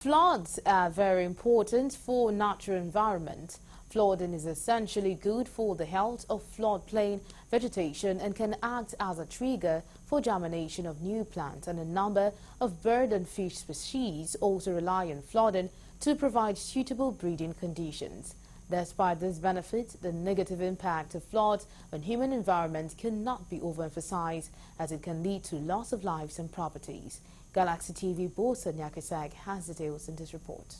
Floods are very important for natural environment. Flooding is essentially good for the health of floodplain vegetation and can act as a trigger for germination of new plants, and a number of bird and fish species also rely on flooding to provide suitable breeding conditions. Despite this benefit, the negative impact of floods on human environment cannot be overemphasized, as it can lead to loss of lives and properties. Galaxy TV Bosa Nyakisag has details in this report.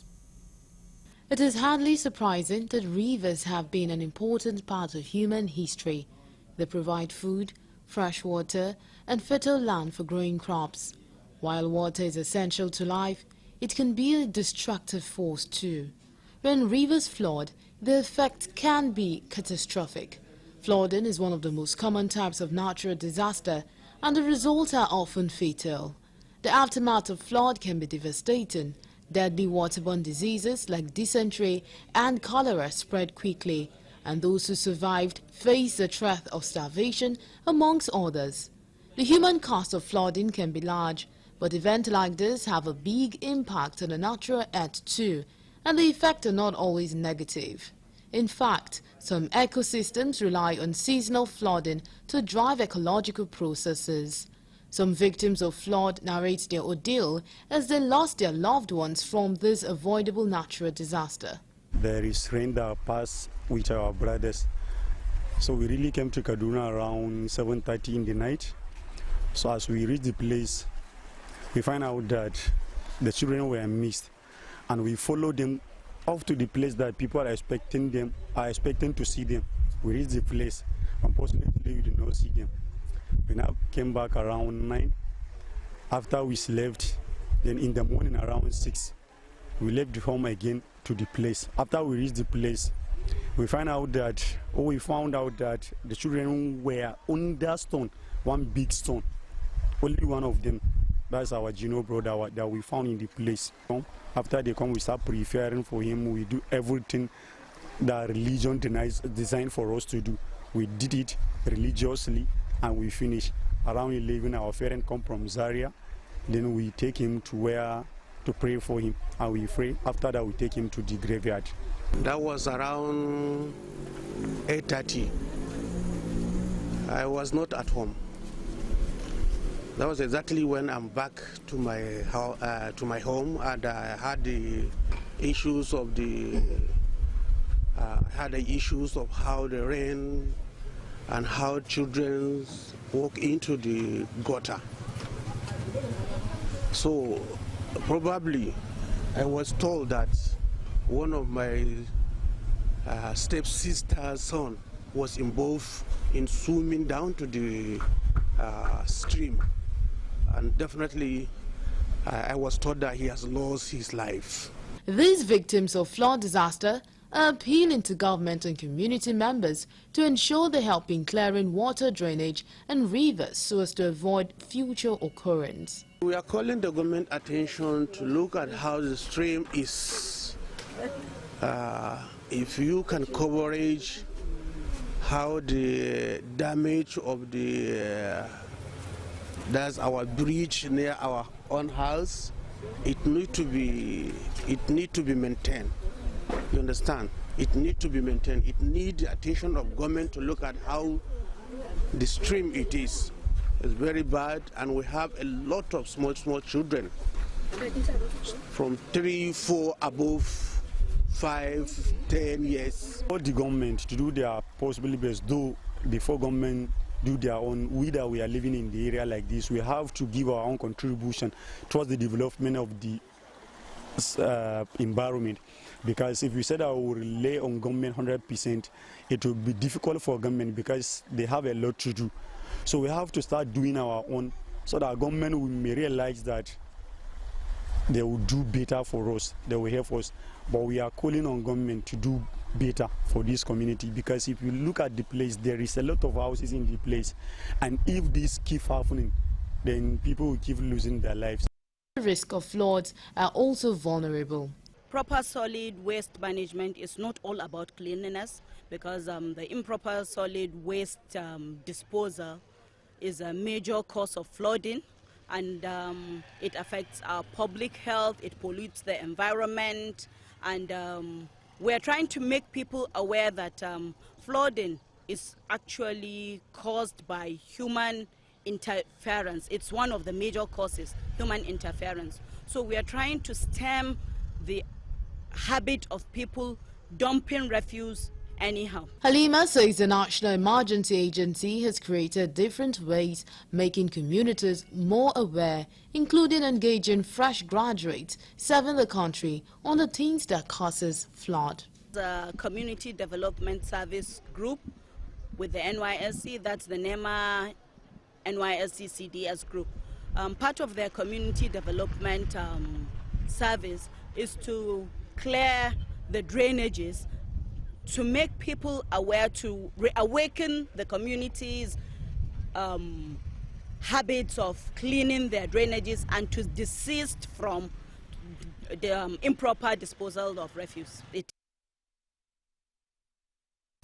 It is hardly surprising that rivers have been an important part of human history. They provide food, fresh water, and fertile land for growing crops. While water is essential to life, it can be a destructive force too. When rivers flood, the effect can be catastrophic. Flooding is one of the most common types of natural disaster, and the results are often fatal. The aftermath of flood can be devastating. Deadly waterborne diseases like dysentery and cholera spread quickly, and those who survived face the threat of starvation, amongst others. The human cost of flooding can be large, but events like this have a big impact on the natural earth too, and the effects are not always negative. In fact, some ecosystems rely on seasonal flooding to drive ecological processes. Some victims of flood narrate their ordeal as they lost their loved ones from this avoidable natural disaster. There is rain that passed with our brothers. So we really came to Kaduna around 7:30 in the night. So as we reached the place, we find out that the children were missed, and we followed them off to the place that people are expecting to see them. We reached the place. Unfortunately, we did not see them. We now came back around 9 after we slept. Then in the morning around 6, we left home again to the place. After we reached the place, we found out that the children were under stone, one big stone. Only one of them, that's our Gino brother that we found in the place. After they come, we start preparing for him. We do everything that religion designed for us to do. We did it religiously, and we finished. Around 11, our parents come from Zaria. Then we take him to pray for him, and we pray. After that, we take him to the graveyard. That was around 8:30. I was not at home. That was exactly when I'm back to my home, and I had the issues of how the rain and how children walk into the gutter. So probably I was told that one of my stepsister's son was involved in swimming down to the stream, and definitely I was told that he has lost his life. These victims of flood disaster are appealing to government and community members to ensure they help in clearing water drainage and rivers so as to avoid future occurrence. We are calling the government attention to look at how the stream is. If you can coverage how the damage of that's our bridge near our own house, it need to be maintained. You understand? It needs to be maintained. It needs the attention of government to look at how the stream it is. It's very bad, and we have a lot of small children from 3, 4 above 5, 10 years. For the government to do their possible best, though before government do their own, we are living in the area like this, we have to give our own contribution towards the development of the environment. Because if we said I will rely on government 100%, it will be difficult for government because they have a lot to do. So we have to start doing our own, so that government may realize that they will do better for us, they will help us. But we are calling on government to do better for this community, because if you look at the place, there is a lot of houses in the place, and if this keeps happening, then people will keep losing their lives. The risk of floods are also vulnerable. Proper solid waste management is not all about cleanliness, because the improper solid waste disposal is a major cause of flooding, and it affects our public health, it pollutes the environment, and we're trying to make people aware that flooding is actually caused by human interference. It's one of the major causes, human interference. So we are trying to stem the habit of people dumping refuse anyhow. Halima says the National Emergency Agency has created different ways making communities more aware, including engaging fresh graduates serving the country on the things that causes flood. The Community Development Service Group with the NYSC, that's the NEMA NYSC CDS group. Part of their community development service is to clear the drainages, to make people aware, to reawaken the community's habits of cleaning their drainages and to desist from the improper disposal of refuse.